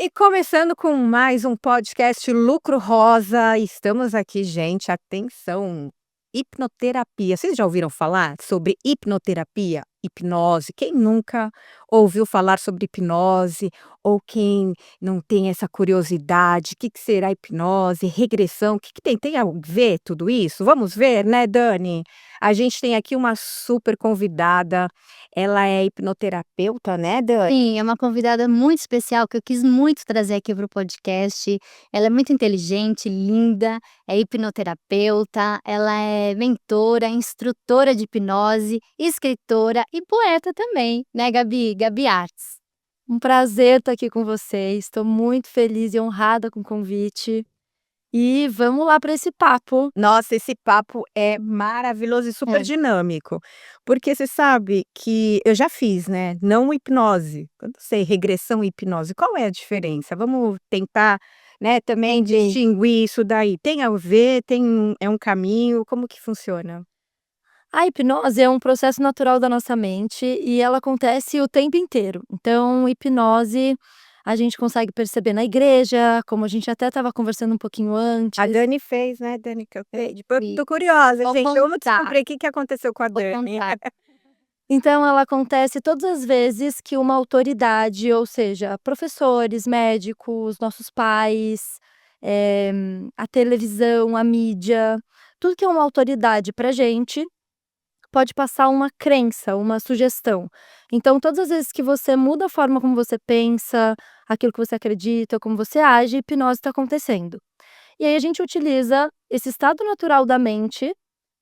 E começando com mais um podcast Lucro Rosa, estamos aqui, gente, atenção, hipnoterapia. Vocês já ouviram falar sobre hipnoterapia? Hipnose? Quem nunca ouviu falar sobre hipnose? Ou quem não tem essa curiosidade? O que será hipnose? Regressão? O que tem? Tem a ver tudo isso? Vamos ver, né, Dani? A gente tem aqui uma super convidada, ela é hipnoterapeuta, né, Dani? Sim, é uma convidada muito especial que eu quis muito trazer aqui para o podcast. Ela é muito inteligente, linda, é hipnoterapeuta, ela é mentora, instrutora de hipnose, escritora e poeta também, né, Gabi? Gabi Artes. Um prazer estar aqui com vocês, estou muito feliz e honrada com o convite. E vamos lá para esse papo. Nossa, esse papo é maravilhoso e super É. dinâmico, porque você sabe que eu já fiz, né, não hipnose, eu não sei, regressão e hipnose, qual é a diferença? Vamos tentar, né, também Entendi. distinguir isso daí. Tem a ver, é um caminho, como que funciona? A hipnose é um processo natural da nossa mente e ela acontece o tempo inteiro. Então, hipnose a gente consegue perceber na igreja, como a gente até estava conversando um pouquinho antes. A Dani fez, né, Dani, que eu sei, depois Sim. tô curiosa, Vou gente, vamos contar. descobrir o que aconteceu com a Vou Dani. contar. Então, ela acontece todas as vezes que uma autoridade, ou seja, professores, médicos, nossos pais, a televisão, a mídia, tudo que é uma autoridade pra gente, pode passar uma crença, uma sugestão. Então, todas as vezes que você muda a forma como você pensa, aquilo que você acredita, como você age, a hipnose está acontecendo. E aí a gente utiliza esse estado natural da mente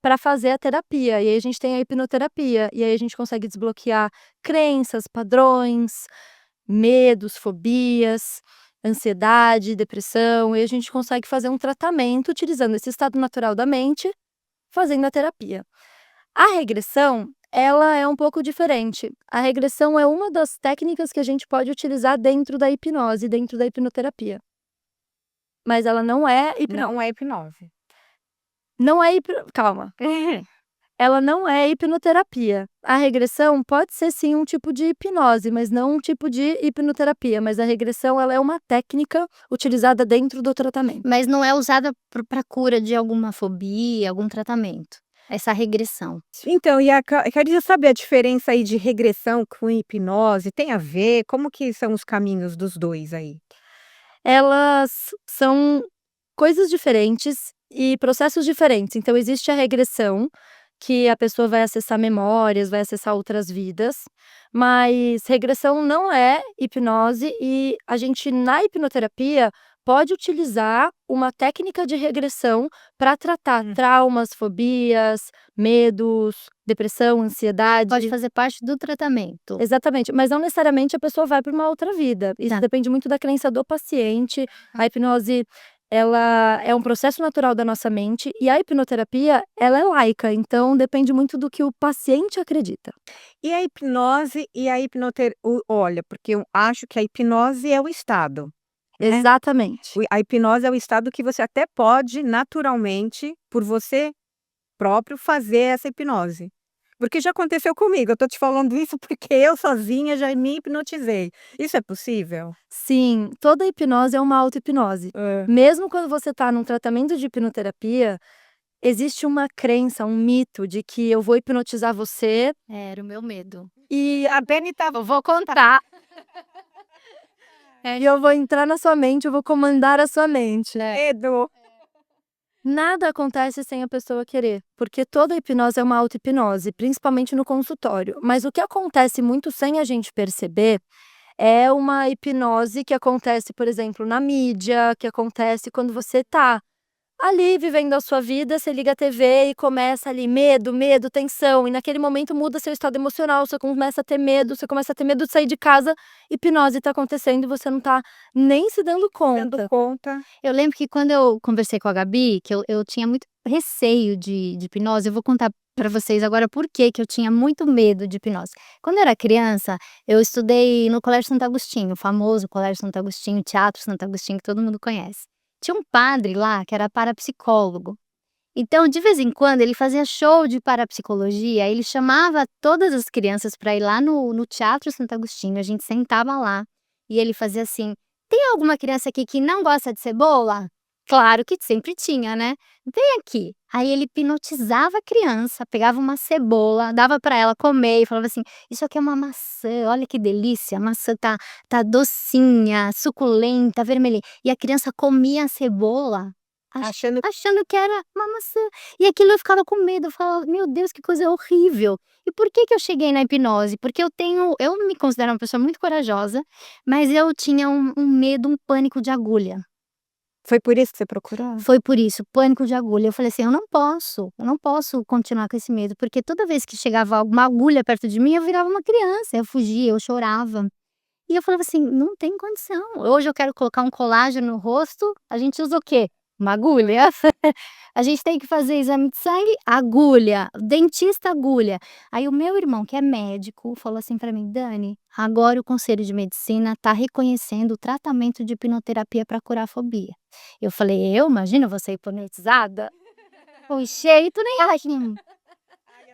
para fazer a terapia. E aí a gente tem a hipnoterapia. E aí a gente consegue desbloquear crenças, padrões, medos, fobias, ansiedade, depressão. E a gente consegue fazer um tratamento utilizando esse estado natural da mente, fazendo a terapia. A regressão, ela é um pouco diferente. A regressão é uma das técnicas que a gente pode utilizar dentro da hipnose, dentro da hipnoterapia. Mas ela não é hipnose. Não é hipnose. Não é calma. Ela não é hipnoterapia. A regressão pode ser sim um tipo de hipnose, mas não um tipo de hipnoterapia. Mas a regressão, ela é uma técnica utilizada dentro do tratamento. Mas não é usada para cura de alguma fobia, algum tratamento. Essa regressão. Então, e eu queria saber a diferença aí de regressão com hipnose, tem a ver? Como que são os caminhos dos 2 aí? Elas são coisas diferentes e processos diferentes. Então existe a regressão, que a pessoa vai acessar memórias, vai acessar outras vidas, mas regressão não é hipnose e a gente na hipnoterapia pode utilizar uma técnica de regressão para tratar traumas, fobias, medos, depressão, ansiedade. Pode fazer parte do tratamento. Exatamente, mas não necessariamente a pessoa vai para uma outra vida. Isso Tá. depende muito da crença do paciente. A hipnose, ela é um processo natural da nossa mente e a hipnoterapia, ela é laica, então depende muito do que o paciente acredita. E a hipnose e a olha, porque eu acho que a hipnose é o estado, né? Exatamente. A hipnose é o estado que você até pode naturalmente, por você próprio, fazer essa hipnose. Porque já aconteceu comigo, eu tô te falando isso porque eu sozinha já me hipnotizei. Isso é possível? Sim, toda hipnose é uma auto-hipnose. Mesmo quando você está num tratamento de hipnoterapia, existe uma crença, um mito de que eu vou hipnotizar você Era o meu medo. e A Dani tá Eu vou contar. e eu vou entrar na sua mente, eu vou comandar a sua mente. medo. Nada acontece sem a pessoa querer, porque toda hipnose é uma auto-hipnose, principalmente no consultório. Mas o que acontece muito sem a gente perceber é uma hipnose que acontece, por exemplo, na mídia, que acontece quando você tá ali vivendo a sua vida, você liga a TV e começa ali medo, medo, tensão, e naquele momento muda seu estado emocional, você começa a ter medo, você começa a ter medo de sair de casa, hipnose tá acontecendo e você não tá nem se dando conta. Dando conta. Eu lembro que quando eu conversei com a Gabi, que eu tinha muito receio de hipnose, eu vou contar para vocês agora por que eu tinha muito medo de hipnose. Quando eu era criança, eu estudei no Colégio Santo Agostinho, o famoso Colégio Santo Agostinho, Teatro Santo Agostinho, que todo mundo conhece. Tinha um padre lá que era parapsicólogo. Então, de vez em quando, ele fazia show de parapsicologia, ele chamava todas as crianças para ir lá no Teatro Santo Agostinho, a gente sentava lá, e ele fazia assim: tem alguma criança aqui que não gosta de cebola? Claro que sempre tinha, né? Vem aqui. Aí ele hipnotizava a criança, pegava uma cebola, dava para ela comer e falava assim: isso aqui é uma maçã, olha que delícia, a maçã tá docinha, suculenta, vermelhinha. E a criança comia a cebola Achando achando que era uma maçã. E aquilo eu ficava com medo, eu falava: meu Deus, que coisa horrível. E por que que eu cheguei na hipnose? Porque eu me considero uma pessoa muito corajosa, mas eu tinha um medo, um pânico de agulha. foi por isso que você procurou? Foi por isso, pânico de agulha. Eu falei assim: eu não posso continuar com esse medo, porque toda vez que chegava alguma agulha perto de mim, eu virava uma criança, eu fugia, eu chorava. E eu falava assim: não tem condição. Hoje eu quero colocar um colágeno no rosto, a gente usa o quê? Uma agulha. A gente tem que fazer exame de sangue, agulha, dentista, agulha. Aí o meu irmão, que é médico, falou assim pra mim: Dani, agora o Conselho de Medicina tá reconhecendo o tratamento de hipnoterapia para curar a fobia. Eu falei: eu? Imagina, eu vou ser hipnotizada? O jeito nem nenhum.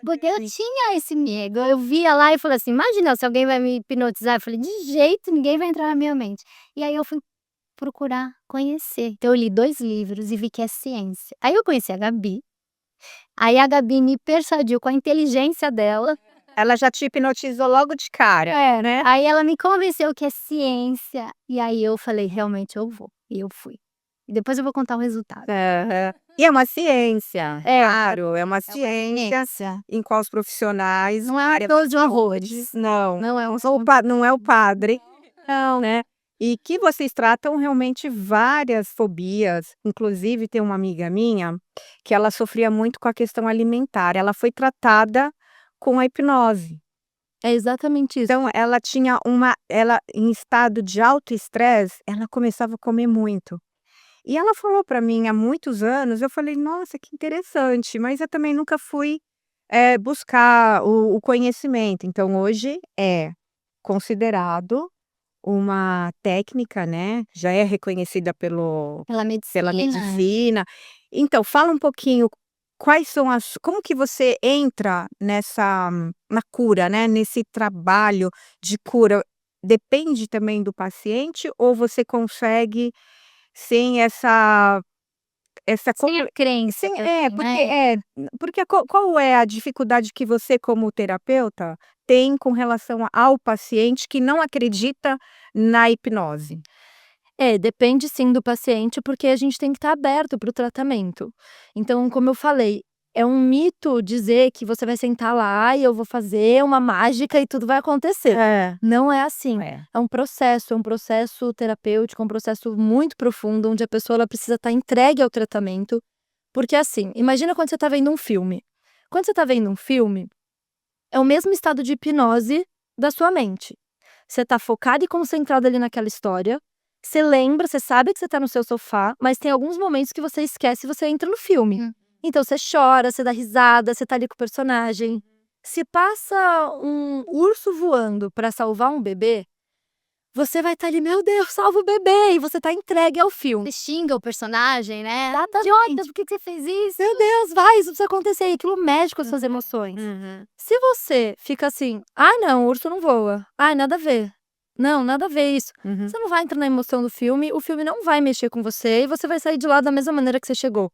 Porque eu tinha esse medo, eu via lá e falei assim: imagina se alguém vai me hipnotizar. Eu falei: de jeito, ninguém vai entrar na minha mente. E aí eu fui procurar conhecer. Então eu li 2 livros e vi que é ciência. Aí eu conheci a Gabi, aí a Gabi me persuadiu com a inteligência dela. Ela já te hipnotizou logo de cara, né? Aí ela me convenceu que é ciência, e aí eu falei: realmente eu vou, e eu fui. E depois eu vou contar o resultado. Aham. E é uma ciência, claro, é uma É uma ciência ciência. em qual os profissionais Não é todos de horrores. não, Não é um não é o padre, não, né. E que vocês tratam realmente várias fobias, inclusive tem uma amiga minha, que ela sofria muito com a questão alimentar, ela foi tratada com a hipnose. É exatamente isso. Então ela em estado de alto estresse, ela começava a comer muito. E ela falou para mim há muitos anos, eu falei: "Nossa, que interessante", mas eu também nunca fui, buscar o conhecimento. Então hoje é considerado uma técnica, né, já é reconhecida Pela pela medicina. medicina. Então fala um pouquinho quais são as como que você entra na cura, né, nesse trabalho de cura, depende também do paciente ou você consegue sem essa Sem a crença sim, que eu tenho, né. porque qual é a dificuldade que você como terapeuta tem com relação ao paciente que não acredita na hipnose? É, depende sim do paciente, porque a gente tem que estar aberto para o tratamento. Então, como eu falei, é um mito dizer que você vai sentar lá e eu vou fazer uma mágica e tudo vai acontecer. É, Não é assim. é. É um processo terapêutico, um processo muito profundo, onde a pessoa ela precisa estar entregue ao tratamento. Porque assim, imagina quando você está vendo um filme. Quando você está vendo um filme, é o mesmo estado de hipnose da sua mente. Você está focado e concentrado ali naquela história. Você lembra, você sabe que você está no seu sofá, mas tem alguns momentos que você esquece e você entra no filme. Então você chora, você dá risada, você tá ali com o personagem. Se passa um urso voando para salvar um bebê, você vai estar ali: "Meu Deus, salva o bebê!" E você tá entregue ao filme. Você xinga o personagem, né. Exatamente. "Idiota, por que que você fez isso?" "Meu Deus, vai, isso precisa acontecer", e aquilo mexe com as suas emoções. Uhum. Se você fica assim: "Ai não, o urso não voa. Ai, nada a ver. Não, nada a ver isso". Uhum. Você não vai entrar na emoção do filme, o filme não vai mexer com você e você vai sair de lá da mesma maneira que você chegou.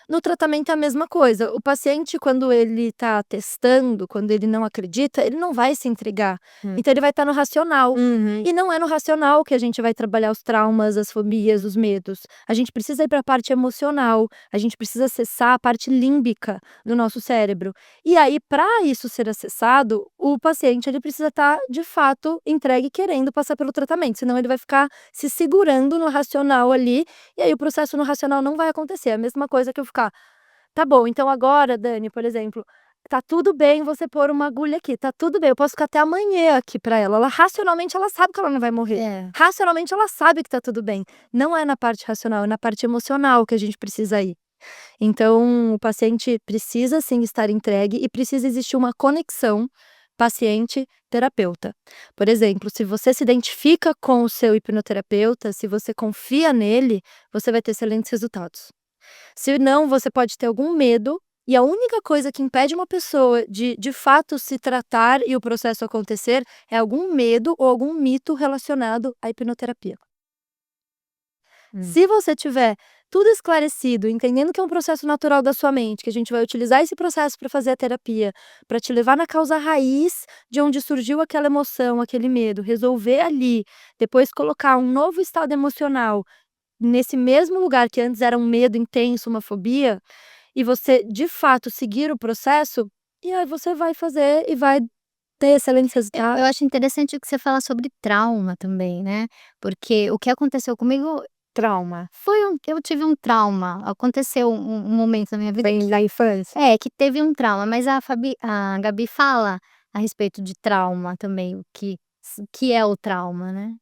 No tratamento é a mesma coisa. O paciente, quando ele tá testando, quando ele não acredita, ele não vai se entregar. Hum. Então ele vai estar no racional. Uhum. E não é no racional que a gente vai trabalhar os traumas, as fobias, os medos. A gente precisa ir para a parte emocional, a gente precisa acessar a parte límbica do nosso cérebro. E aí, para isso ser acessado, o paciente ele precisa estar, de fato, entregue querendo passar pelo tratamento, senão ele vai ficar se segurando no racional ali, e aí o processo no racional não vai acontecer. É a mesma coisa que eu ficar: "Tá bom, então agora, Dani", por exemplo, "tá tudo bem você pôr uma agulha aqui, tá tudo bem, eu posso ficar até amanhã aqui pra ela". Ela racionalmente ela sabe que ela não vai morrer. É. Racionalmente ela sabe que tá tudo bem. Não é na parte racional, é na parte emocional que a gente precisa ir. Então, o paciente precisa sim estar entregue e precisa existir uma conexão paciente-terapeuta. Por exemplo, se você se identifica com o seu hipnoterapeuta, se você confia nele, você vai ter excelentes resultados. Se não, você pode ter algum medo, e a única coisa que impede uma pessoa de fato se tratar e o processo acontecer é algum medo ou algum mito relacionado à hipnoterapia. Se você tiver tudo esclarecido, entendendo que é um processo natural da sua mente, que a gente vai utilizar esse processo para fazer a terapia, para te levar na causa raiz de onde surgiu aquela emoção, aquele medo, resolver ali, depois colocar um novo estado emocional nesse mesmo lugar que antes era um medo intenso, uma fobia, e você de fato seguir o processo, e aí você vai fazer e vai ter excelentes Eu resultados. acho interessante o que você fala sobre trauma também, né, porque o que aconteceu comigo Trauma. eu tive um trauma, aconteceu um momento na minha vida Vem da infância. que teve um trauma, mas a Gabi fala a respeito de trauma também, o que é o trauma, né.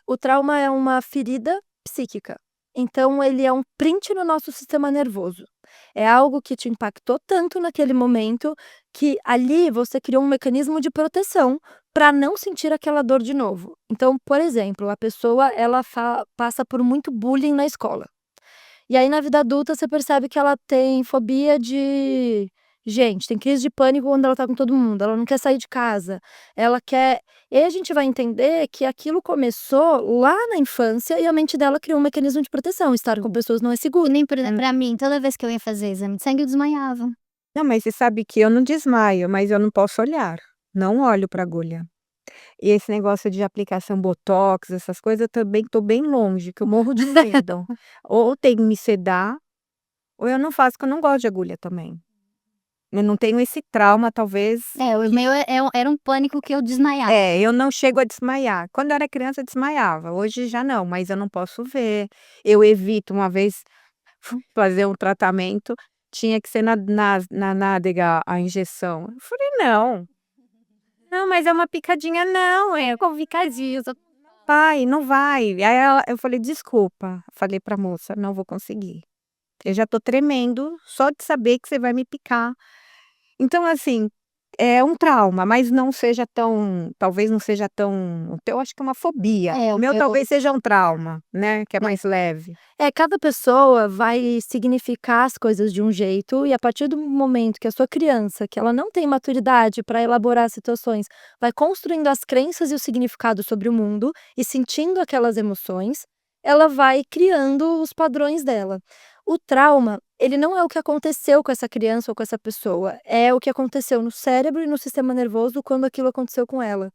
O trauma é uma ferida psíquica. Então ele é um print no nosso sistema nervoso. É algo que te impactou tanto naquele momento, que ali você criou um mecanismo de proteção para não sentir aquela dor de novo. Então, por exemplo, a pessoa ela passa por muito bullying na escola. E aí na vida adulta você percebe que ela tem fobia de gente, tem crise de pânico quando ela tá com todo mundo, ela não quer sair de casa, ela quer e aí a gente vai entender que aquilo começou lá na infância e a mente dela criou um mecanismo de proteção, estar com pessoas não é E seguro. nem pra mim, toda vez que eu ia fazer exame de sangue eu desmaiava. Não, mas você sabe que eu não desmaio, mas eu não posso olhar. Não olho pra agulha. E esse negócio de aplicação botox, essas coisas, eu também tô bem longe, que eu morro de medo. Ou tem que me sedar, ou eu não faço, que eu não gosto de agulha também. Eu não tenho esse trauma, talvez. O meu era um pânico que eu desmaiava. Eu não chego a desmaiar. Quando eu era criança, eu desmaiava. Hoje já não, mas eu não posso ver. Eu evito. Uma vez fui fazer um tratamento, tinha que ser na nádega a injeção. Eu falei: "Não, não, mas é uma picadinha". "Não, é com picadinho, vai, não vai". Aí eu falei: "Desculpa", falei pra moça: "Não vou conseguir. Eu já tô tremendo só de saber que você vai me picar". Então, assim, é um trauma, mas não seja tão, talvez não seja tão, o teu acho que é uma fobia. É, O o meu meu talvez seja um trauma, né, que é mais leve. Cada pessoa vai significar as coisas de um jeito e a partir do momento que a sua criança, que ela não tem maturidade para elaborar situações, vai construindo as crenças e o significado sobre o mundo e sentindo aquelas emoções, ela vai criando os padrões dela. O trauma, ele não é o que aconteceu com essa criança ou com essa pessoa, é o que aconteceu no cérebro e no sistema nervoso quando aquilo aconteceu com ela.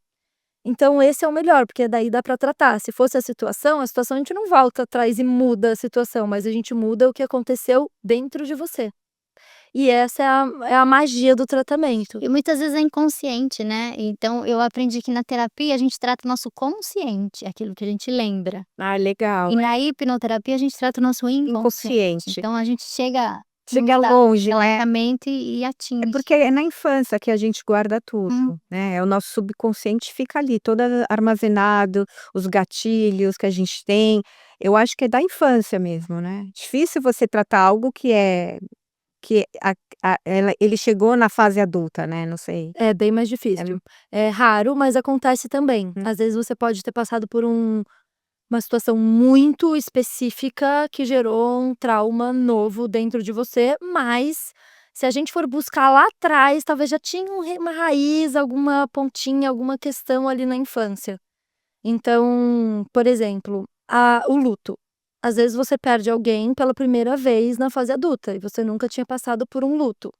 Então esse é o melhor, porque daí dá pra tratar. Se fosse a situação a gente não volta atrás e muda a situação, mas a gente muda o que aconteceu dentro de você. E essa é a magia do tratamento. E muitas vezes é inconsciente, né, então eu aprendi que na terapia a gente trata o nosso consciente, aquilo que a gente lembra. Ah, legal. E na hipnoterapia a gente trata o nosso inconsciente. Inconsciente. Então a gente chega Chega longe, né. lentamente e É atinge. porque é na infância que a gente guarda tudo, Hum. né, é o nosso subconsciente fica ali todo armazenado, os gatilhos que a gente tem, eu acho que é da infância mesmo, né. Difícil você tratar algo que ele chegou na fase adulta, né, não sei. É bem mais difícil. É raro, mas acontece também. Às vezes você pode ter passado por uma situação muito específica que gerou um trauma novo dentro de você, mas se a gente for buscar lá atrás, talvez já tinha uma raiz, alguma pontinha, alguma questão ali na infância. Então, por exemplo, o luto. Às vezes você perde alguém pela primeira vez na fase adulta e você nunca tinha passado por um luto.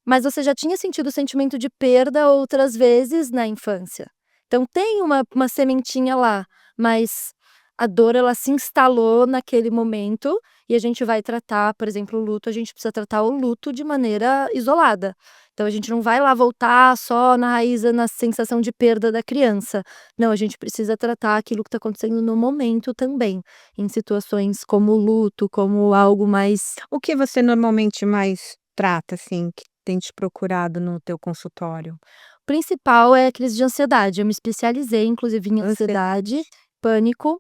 Mas você já tinha sentido o sentimento de perda outras vezes na infância. Então tem uma sementinha lá, mas a dor ela se instalou naquele momento e a gente vai tratar, por exemplo, o luto, a gente precisa tratar o luto de maneira isolada. Então a gente não vai lá voltar só na raiz, na sensação de perda da criança. Não, a gente precisa tratar aquilo que está acontecendo no momento também, em situações como o luto, como algo mais. O que você normalmente mais trata, assim, que tem te procurado no teu consultório? Principal é a crise de ansiedade. Eu me especializei, inclusive, em Ansiedade. ansiedade, pânico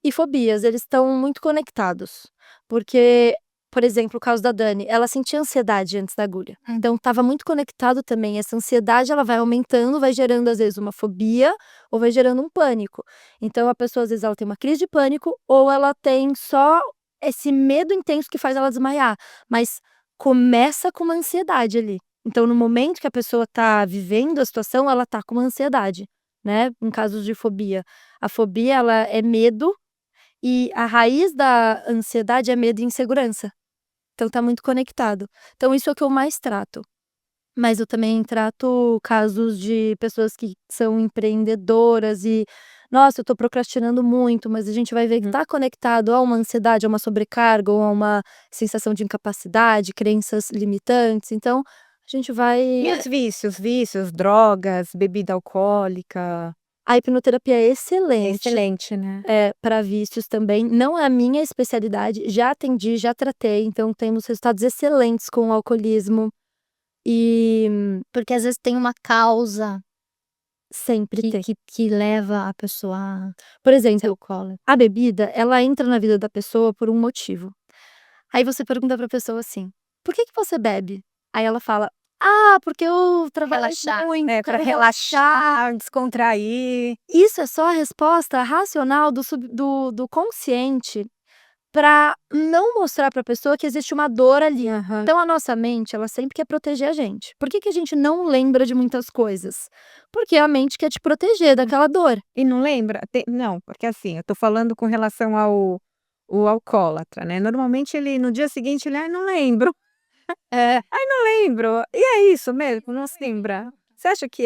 e fobias. Eles estão muito conectados. Porque, por exemplo, o caso da Dani, ela sentia ansiedade antes da agulha. Então, estava muito conectado também. Essa ansiedade, ela vai aumentando, vai gerando, às vezes, uma fobia ou vai gerando um pânico. Então, a pessoa, às vezes, ela tem uma crise de pânico ou ela tem só esse medo intenso que faz ela desmaiar. Mas começa com uma ansiedade ali. Então, no momento que a pessoa está vivendo a situação, ela está com uma ansiedade, né, em casos de fobia. A fobia, ela é medo E a raiz da ansiedade é medo e insegurança. Então tá muito conectado. Então isso é o que eu mais trato. Mas eu também trato casos de pessoas que são empreendedoras e, nossa, eu tô procrastinando muito, mas a gente vai ver que tá conectado a uma ansiedade, a uma sobrecarga ou a uma sensação de incapacidade, crenças limitantes. Então, a gente E vai. os vícios, drogas, bebida alcoólica? A hipnoterapia é É excelente. excelente, né? Para vícios também. Não é a minha especialidade, já atendi, já tratei, então temos resultados excelentes com o alcoolismo. E Porque às vezes tem uma causa sempre tem. que leva a pessoa a Por ser exemplo, alcoólatra. a bebida, ela entra na vida da pessoa por um motivo. Aí você pergunta pra pessoa assim: "Por que você bebe?" Aí ela fala: "Ah, porque eu trabalho Relaxar. muito, É, pra quero relaxar, descontrair. Isso é só a resposta racional do consciente pra não mostrar pra pessoa que existe uma dor ali. Então a nossa mente, ela sempre quer proteger a gente. Por que a gente não lembra de muitas coisas? Porque a mente quer te proteger daquela dor. E não lembra? Não, porque assim, eu tô falando com relação ao o alcoólatra, né, normalmente ele no dia seguinte ele: "Ai, não lembro, É. não lembro". E é isso mesmo, não se lembra? Você acha que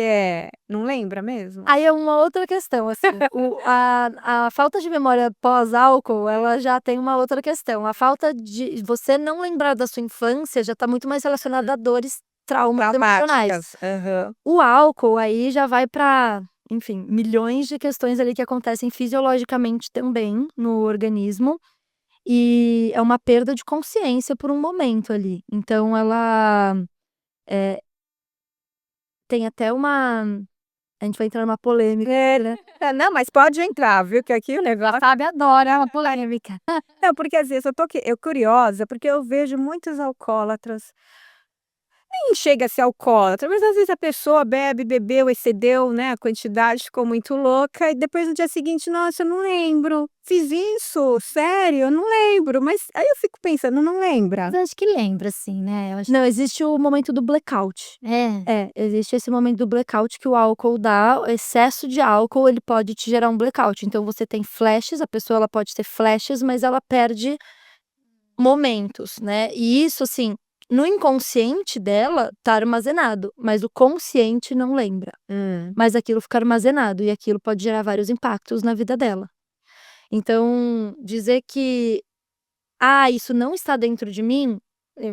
não lembra mesmo? Aí é uma outra questão, assim, a falta de memória pós-álcool, ela já tem uma outra questão. A falta de você não lembrar da sua infância já tá muito mais relacionada a dores, traumas emocionais. Traumáticas. Aham. O álcool aí já vai pra, enfim, milhões de questões ali que acontecem fisiologicamente também no organismo, e é uma perda de consciência por um momento ali. Então ela, eh, tem até uma a gente vai entrar numa polêmica, É, né. não, mas pode entrar, viu, que aqui o negócio Fábio adora uma polêmica. não, porque às vezes eu curiosa, porque eu vejo muitos alcoólatras. Nem chega a ser alcoólatra, mas às vezes a pessoa bebe, bebeu, excedeu, né, a quantidade, ficou muito louca e depois no dia seguinte: "Nossa, eu não lembro, fiz isso? Sério? Eu não lembro", mas aí eu fico pensando: "Não lembra?". Mas eu acho que lembra sim, né, eu acho Não, existe o momento do blackout. é. Existe esse momento do blackout que o álcool dá, o excesso de álcool, ele pode te gerar um blackout. Então você tem flashes, a pessoa ela pode ter flashes, mas ela perde momentos, né. E isso, assim, no inconsciente dela tá armazenado, mas o consciente não lembra. Mas aquilo fica armazenado e aquilo pode gerar vários impactos na vida dela. Então, dizer que: "Ah, isso não está dentro de mim",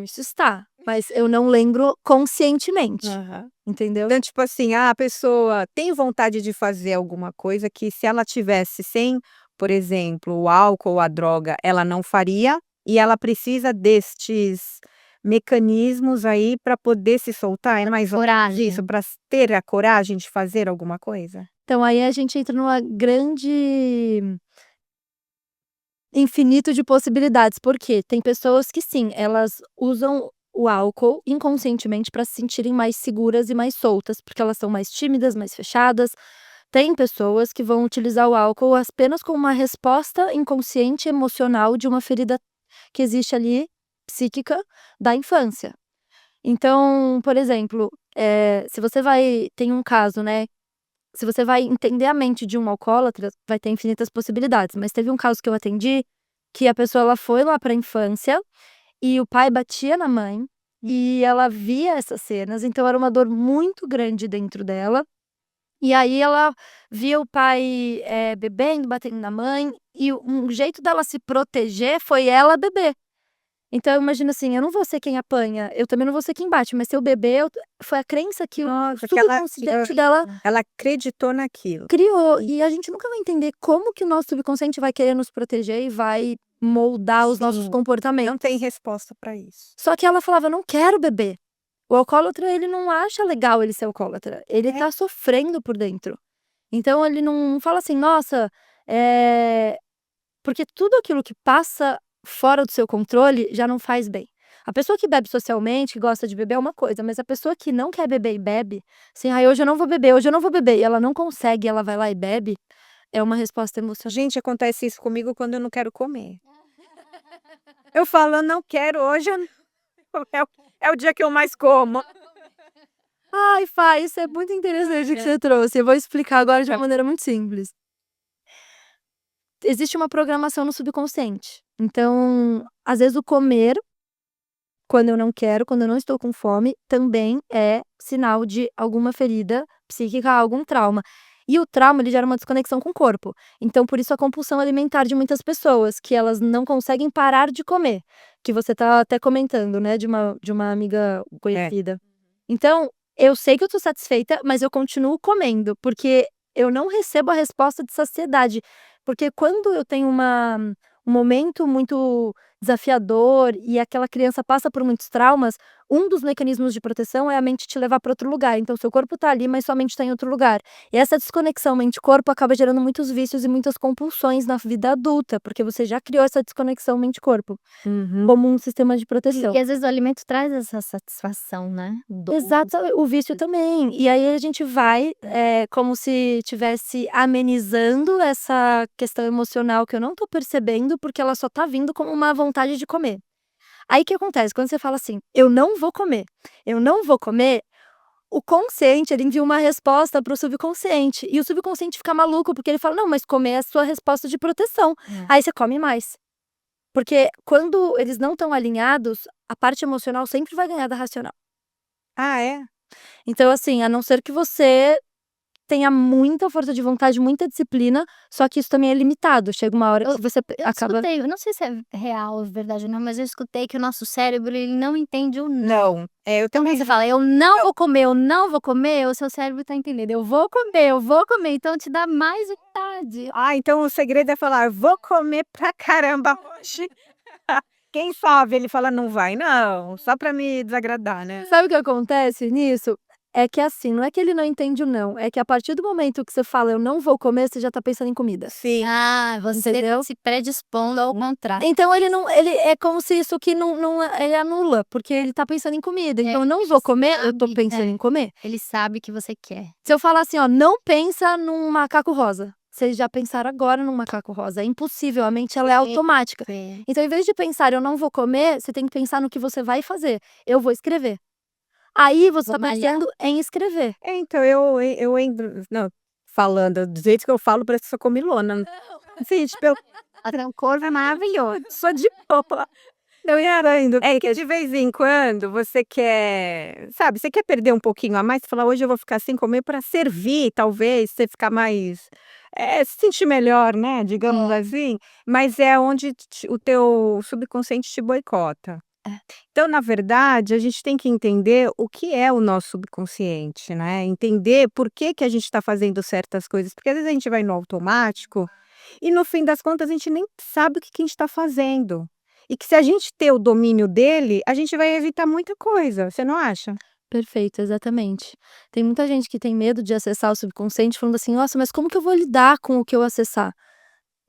isso está, mas eu não lembro conscientemente, Aham. entendeu? Então, tipo assim, a pessoa tem vontade de fazer alguma coisa que se ela tivesse sem, por exemplo, o álcool ou a droga, ela não faria, e ela precisa destes mecanismos aí para poder se soltar, é mais ou menos Coragem. isso, para ter a coragem de fazer alguma coisa? Então aí a gente entra numa grande infinito de possibilidades, porque tem pessoas que sim, elas usam o álcool inconscientemente para se sentirem mais seguras e mais soltas, porque elas são mais tímidas, mais fechadas. Tem pessoas que vão utilizar o álcool apenas como uma resposta inconsciente emocional de uma ferida que existe ali, psíquica, da infância. Então, por exemplo, se você vai tem um caso, né, se você vai entender a mente de um alcoólatra, vai ter infinitas possibilidades, mas teve um caso que eu atendi, que a pessoa ela foi lá para a infância, e o pai batia na mãe, e ela via essas cenas, então era uma dor muito grande dentro dela, e aí ela via o pai, bebendo, batendo na mãe, e um jeito dela se proteger foi ela beber. Então imagina assim, eu não vou ser quem apanha, eu também não vou ser quem bate, mas se eu beber foi a crença que o Nossa, que ela subconsciente dela ela acreditou naquilo. criou. E a gente nunca vai entender como que o nosso subconsciente vai querer nos proteger e vai moldar os nossos Sim. comportamentos. Não tem resposta para isso. Só que ela falava: "Eu não quero beber". O alcoólatra, ele não acha legal ele ser alcoólatra, ele tá sofrendo por dentro. Então ele não fala assim: "Nossa, eh" porque tudo aquilo que passa fora do seu controle já não faz bem. A pessoa que bebe socialmente, que gosta de beber é uma coisa, mas a pessoa que não quer beber e bebe, assim: "Ai, hoje eu não vou beber, hoje eu não vou beber", e ela não consegue, ela vai lá e bebe, é uma resposta emocional. Gente, acontece isso comigo quando eu não quero comer. Eu falo: "Eu não quero hoje, eu não". É o dia que eu mais como. Ai, Fá, isso é muito interessante que você trouxe, eu vou explicar agora de uma maneira muito simples. existe uma programação no subconsciente. Então, às vezes o comer, quando eu não quero, quando eu não estou com fome, também é sinal de alguma ferida psíquica, algum trauma. E o trauma, ele gera uma desconexão com o corpo. Então, por isso a compulsão alimentar de muitas pessoas, que elas não conseguem parar de comer. Que você tá até comentando, né, de uma amiga conhecida. Então, eu sei que eu tô satisfeita, mas eu continuo comendo, porque eu não recebo a resposta de saciedade. Porque quando eu tenho um momento muito desafiador e aquela criança passa por muitos traumas, um dos mecanismos de proteção é a mente te levar para outro lugar. Então, seu corpo tá ali, mas sua mente tá em outro lugar. E essa desconexão mente-corpo acaba gerando muitos vícios e muitas compulsões na vida adulta, porque você já criou essa desconexão mente-corpo como um sistema de proteção. E às vezes o alimento traz essa satisfação, né? Exato, o vício também. E aí a gente vai, como se tivesse amenizando essa questão emocional que eu não tô percebendo, porque ela só tá vindo como uma vontade de comer. Aí o que acontece? Quando você fala assim, eu não vou comer, eu não vou comer, o consciente, ele envia uma resposta pro subconsciente. E o subconsciente fica maluco, porque ele fala, não, mas comer é a sua resposta de proteção. Aí você come mais. Porque quando eles não estão alinhados, a parte emocional sempre vai ganhar da racional. Ah, é? Então, assim, a não ser que você tenha muita força de vontade, muita disciplina, só que isso também é limitado. Chega uma hora que você Eu acaba. escutei, eu não sei se é real, verdade ou não, mas eu escutei que o nosso cérebro, ele não entende o não. Não. Eu Então, quando também. você fala, eu não vou comer, eu não vou comer, o seu cérebro tá entendendo, eu vou comer, eu vou comer, então te dá mais vontade. Ah, então o segredo é falar: "Vou comer pra caramba hoje". Quem sabe ele fala: "Não vai não", só pra me desagradar, né. Sabe o que acontece nisso? É que assim, não é que ele não entende o não, é que a partir do momento que você fala eu não vou comer, você já tá pensando em comida. Sim. Ah, você Entendeu? se predispondo ao contrário. Então ele é como se isso aqui não ele anula, porque ele tá pensando em comida. Então eu não vou comer, eu tô sabe, pensando em comer. Ele sabe que você quer. Se eu falar assim, ó, não pensa num macaco rosa. Vocês já pensaram agora num macaco rosa. É impossível, a mente ela é automática. Então, em vez de pensar eu não vou comer, você tem que pensar no que você vai fazer. Eu vou escrever. Aí você tá Vou malhar. pensando em escrever. Então eu entro não, falando do jeito que eu falo parece que sou comilona. Sim, tipo, eu O corpo é maravilhoso. sou de boa. Não ia indo. É que de vez em quando você quer, sabe, você quer perder um pouquinho a mais, você fala: "Hoje eu vou ficar sem comer pra servir", talvez, você ficar mais, se sentir melhor, né, digamos assim, mas é onde o teu subconsciente te boicota. Então, na verdade, a gente tem que entender o que é o nosso subconsciente, né, entender por que que a gente está fazendo certas coisas, porque às vezes a gente vai no automático e no fim das contas a gente nem sabe o que que a gente está fazendo. E que se a gente ter o domínio dele, a gente vai evitar muita coisa, você não acha? Perfeito, exatamente. Tem muita gente que tem medo de acessar o subconsciente, falando assim: "Nossa, mas como que eu vou lidar com o que eu acessar?".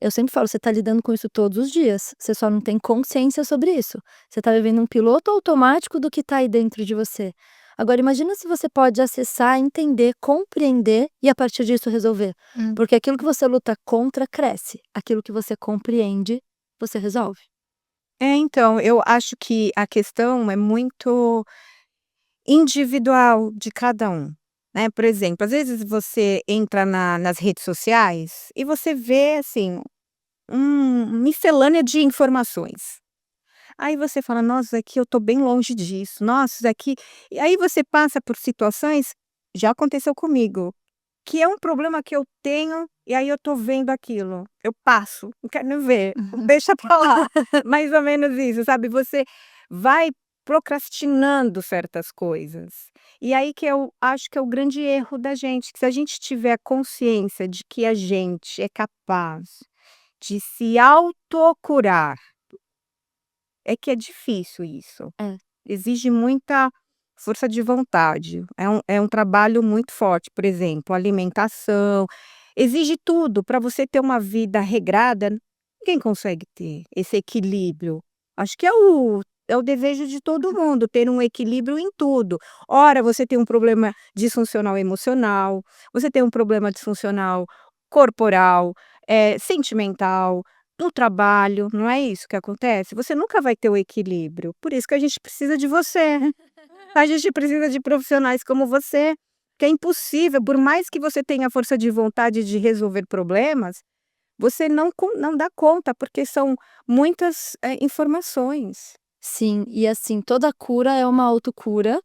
Eu sempre falo: "Você tá lidando com isso todos os dias, você só não tem consciência sobre isso. Você tá vivendo um piloto automático do que tá aí dentro de você". Agora imagina se você pode acessar, entender, compreender e a partir disso resolver. Porque aquilo que você luta contra cresce, aquilo que você compreende, você resolve. Então, eu acho que a questão é muito individual de cada um, né. Por exemplo, às vezes você entra nas redes sociais e você vê, assim, miscelânea de informações. Aí você fala: "Nossa, aqui eu tô bem longe disso. Nossa, isso aqui", e aí você passa por situações, já aconteceu comigo, que é um problema que eu tenho, e aí eu tô vendo aquilo, eu passo, não quero nem ver, deixa pra lá, mais ou menos isso, sabe, você vai procrastinando certas coisas. E aí que eu acho que é o grande erro da gente, que se a gente tiver consciência de que a gente é capaz de se autocurar, é que é difícil isso. É. Exige muita força de vontade. É um trabalho muito forte, por exemplo, alimentação, exige tudo para você ter uma vida regrada, ninguém consegue ter esse equilíbrio. Acho que é o desejo de todo mundo, ter um equilíbrio em tudo. Ora, você tem um problema disfuncional emocional, você tem um problema disfuncional corporal, sentimental, no trabalho, não é isso que acontece? Você nunca vai ter o equilíbrio, por isso que a gente precisa de você. A gente precisa de profissionais como você, que é impossível, por mais que você tenha força de vontade de resolver problemas, você não dá conta, porque são muitas, informações. Sim, e assim, toda cura é uma autocura,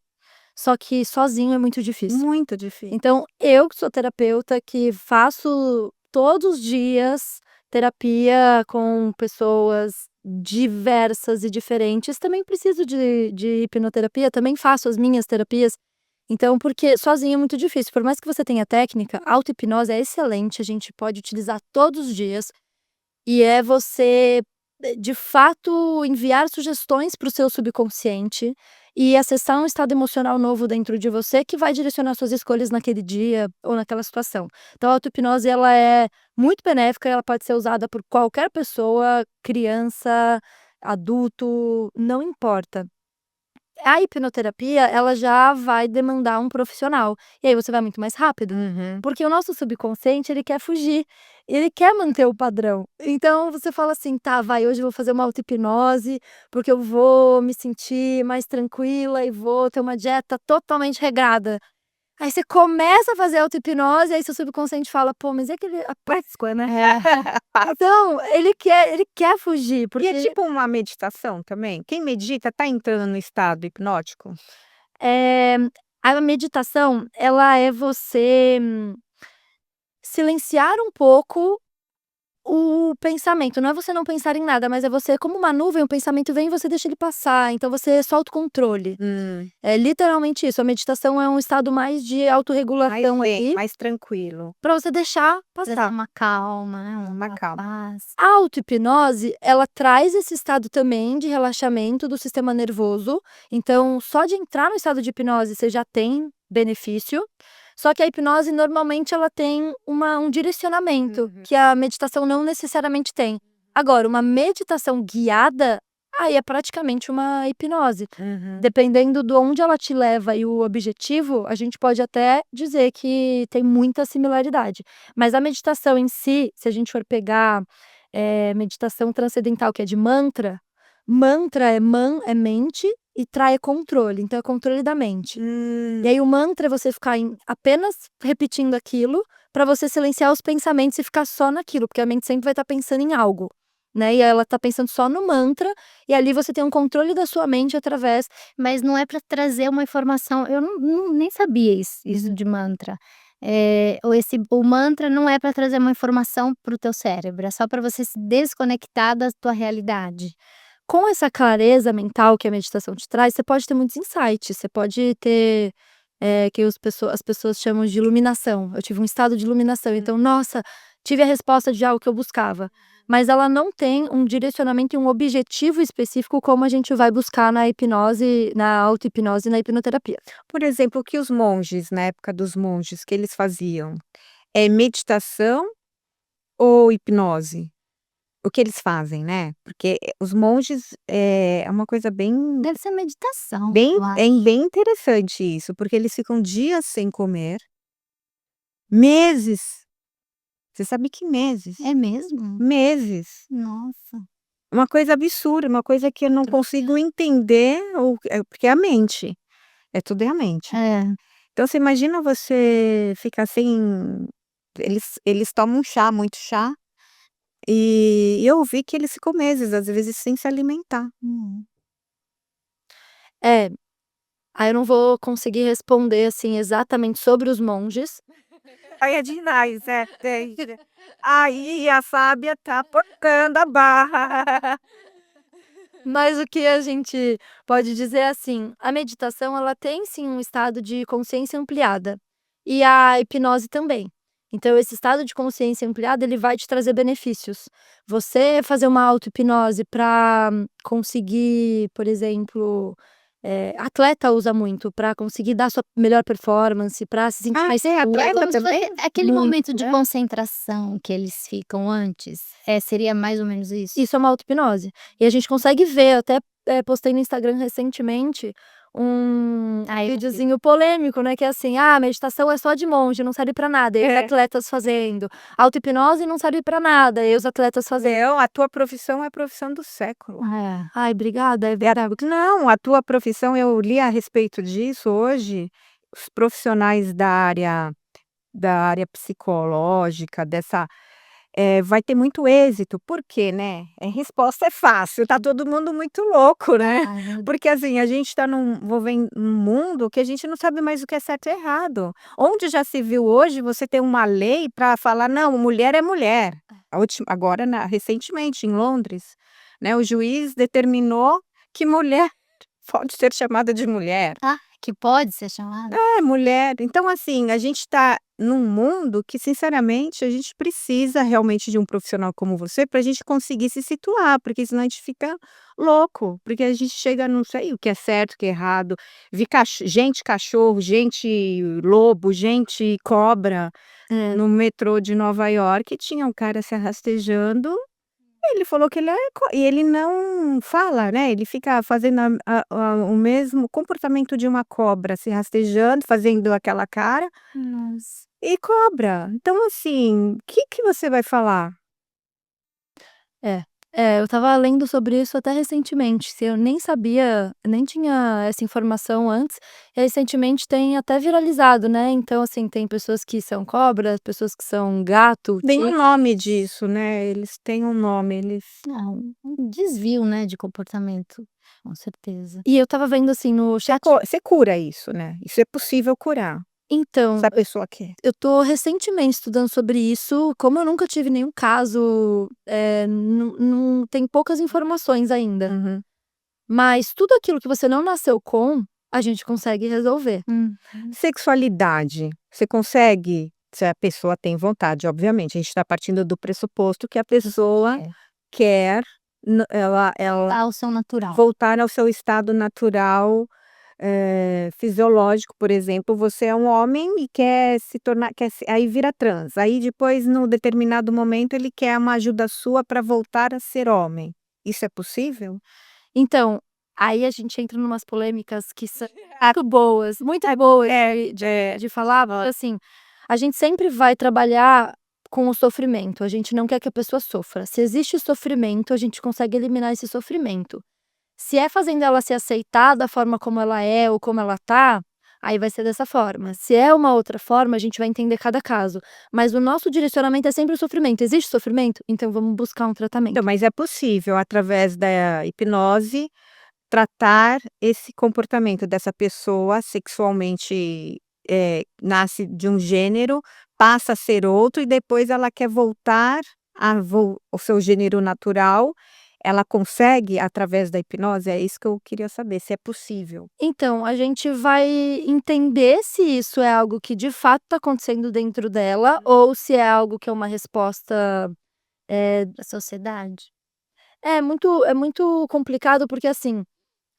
só que sozinho é muito difícil. Muito difícil. Então, eu que sou terapeuta, que faço todos os dias terapia com pessoas diversas e diferentes, também preciso de hipnoterapia, também faço as minhas terapias. Então, porque sozinho é muito difícil. Por mais que você tenha técnica, a auto-hipnose é excelente, a gente pode utilizar todos os dias. E é você, de fato, enviar sugestões para o seu subconsciente e acessar um estado emocional novo dentro de você que vai direcionar suas escolhas naquele dia ou naquela situação. Então, a auto-hipnose, ela é muito benéfica, ela pode ser usada por qualquer pessoa, criança, adulto, não importa. A hipnoterapia, ela já vai demandar um profissional, e aí você vai muito mais rápido. Porque o nosso subconsciente, ele quer fugir, ele quer manter o padrão. Então você fala assim: "Tá, vai, hoje eu vou fazer uma auto-hipnose, porque eu vou me sentir mais tranquila e vou ter uma dieta totalmente regrada". Aí você começa a fazer auto-hipnose, aí seu subconsciente fala: "Pô, mas é aquele a Páscoa, né?". Então, ele quer fugir, E porque é tipo uma meditação também? Quem medita tá entrando no estado hipnótico? eh, a meditação, ela é você silenciar um pouco o pensamento. Não é você não pensar em nada, mas é você, como uma nuvem, o pensamento vem e você deixa ele passar, então você solta o controle. É literalmente isso, a meditação é um estado mais de Mais autorregulação zen, ali, mais tranquilo. pra você deixar Trazer passar. uma calma, né, Uma uma calma. paz. A auto-hipnose, ela traz esse estado também de relaxamento do sistema nervoso, então só de entrar no estado de hipnose você já tem benefício, só que a hipnose normalmente ela tem um direcionamento, que a meditação não necessariamente tem. Agora, uma meditação guiada, aí é praticamente uma hipnose. Dependendo de onde ela te leva e o objetivo, a gente pode até dizer que tem muita similaridade. Mas a meditação em si, se a gente for pegar meditação transcendental, que é de mantra, mantra é é mente e tra é controle, então é controle da mente. E aí o mantra é você ficar apenas repetindo aquilo para você silenciar os pensamentos e ficar só naquilo, porque a mente sempre vai estar pensando em algo, né? E aí ela tá pensando só no mantra, e ali você tem um controle da sua mente através. Mas não é para trazer uma informação, eu nem sabia isso de mantra. O mantra não é para trazer uma informação para o teu cérebro, é só para você se desconectar da tua realidade. Com essa clareza mental que a meditação te traz, você pode ter muitos insights, você pode ter, que as pessoas chamam de iluminação. Eu tive um estado de iluminação, então, nossa, tive a resposta de algo que eu buscava. Mas ela não tem um direcionamento e um objetivo específico como a gente vai buscar na hipnose, na auto-hipnose e na hipnoterapia. Por exemplo, o que os monges, na época dos monges, que eles faziam? É meditação ou hipnose? O que eles fazem, né, porque, os monges, é uma coisa Deve ser meditação, bem eu acho. bem interessante isso, porque eles ficam dias sem comer, meses. Você sabe que meses? É mesmo? Meses. Nossa. Uma coisa absurda, uma coisa que eu não consigo entender, porque é a mente, tudo é a mente. É. Então você imagina você ficar sem eles tomam chá, muito chá, e eu vi que eles ficam meses, às vezes, sem se alimentar. É, aí eu não vou conseguir responder, assim, exatamente sobre os monges. Aí é demais, aí a sábia tá porcando a barra. Mas o que a gente pode dizer é assim, a meditação ela tem sim um estado de consciência ampliada, e a hipnose também. Então esse estado de consciência ampliada, ele vai te trazer benefícios. Você fazer uma auto-hipnose para conseguir, por exemplo, atleta usa muito, para conseguir dar sua melhor performance, para se sentir mais Tem seguro. atleta Como se também? fosse aquele Muito, momento de né? concentração que eles ficam antes, seria mais ou menos isso? Isso é uma auto-hipnose. E a gente consegue ver, eu até, postei no Instagram recentemente um Ah, eu vi. videozinho polêmico, né, que é assim: "Ah, meditação é só de monge, não serve pra nada", e os atletas fazendo. Auto-hipnose não serve pra nada, e os atletas fazendo. Não, a tua profissão é a profissão do século. É. Ai, obrigada, é verdade. Não, a tua profissão, eu li a respeito disso hoje, os profissionais da área psicológica, vai ter muito êxito. Por quê, né? A resposta é fácil, tá todo mundo muito louco, né? Ai, meu Porque assim, a gente está num mundo que a gente não sabe mais o que é certo e errado. Onde já se viu hoje você ter uma lei para falar: "Não, mulher é mulher". Agora recentemente em Londres, né, o juiz determinou que mulher pode ser chamada de mulher. que pode ser chamada? É, mulher. Então, assim, a gente está num mundo que, sinceramente, a gente precisa realmente de um profissional como você para a gente conseguir se situar, porque senão a gente fica louco, porque a gente chega, não sei o que é certo, o que é errado, vi gente cachorro, gente lobo, gente cobra É. no metrô de Nova York, tinha um cara se rastejando. Ele falou que ele é e ele não fala, né, ele fica fazendo o mesmo comportamento de uma cobra, se rastejando, fazendo aquela cara, Nossa. e cobra. Então, assim, que você vai falar? É. Eu estava lendo sobre isso até recentemente, se eu nem sabia, nem tinha essa informação antes, e recentemente tem até viralizado, né, então, assim, tem pessoas que são cobras, pessoas que são gato, Tem um tigre. nome disso, né, eles têm um nome, eles Um desvio, né, de comportamento, com certeza. E eu estava vendo, assim, no chat. você cura isso, né, isso é possível curar, Então, se a pessoa quer. eu tô recentemente estudando sobre isso, como eu nunca tive nenhum caso, não tem poucas informações ainda, Uhum. mas tudo aquilo que você não nasceu com, a gente consegue resolver. Sexualidade, você consegue se a pessoa tem vontade, obviamente, a gente está partindo do pressuposto que a pessoa É. quer ela Ao seu natural. voltar ao seu estado natural, fisiológico, por exemplo, você é um homem e quer se tornar aí vira trans, aí depois num determinado momento ele quer uma ajuda sua para voltar a ser homem. Isso é possível? Então, aí a gente entra numas polêmicas que são muito boas de falar, assim, a gente sempre vai trabalhar com o sofrimento, a gente não quer que a pessoa sofra. Se existe sofrimento, a gente consegue eliminar esse sofrimento. Se é fazendo ela se aceitar da forma como ela é ou como ela tá, aí vai ser dessa forma. Se é uma outra forma, a gente vai entender cada caso. Mas o nosso direcionamento é sempre o sofrimento. Existe sofrimento? Então vamos buscar um tratamento. Então, mas é possível através da hipnose tratar esse comportamento dessa pessoa sexualmente, nasce de um gênero, passa a ser outro e depois ela quer voltar ao seu gênero natural, ela consegue através da hipnose? É isso que eu queria saber, se é possível. Então, a gente vai entender se isso é algo que de fato está acontecendo dentro dela ou se é algo que é uma resposta. Da sociedade. É muito complicado porque, assim,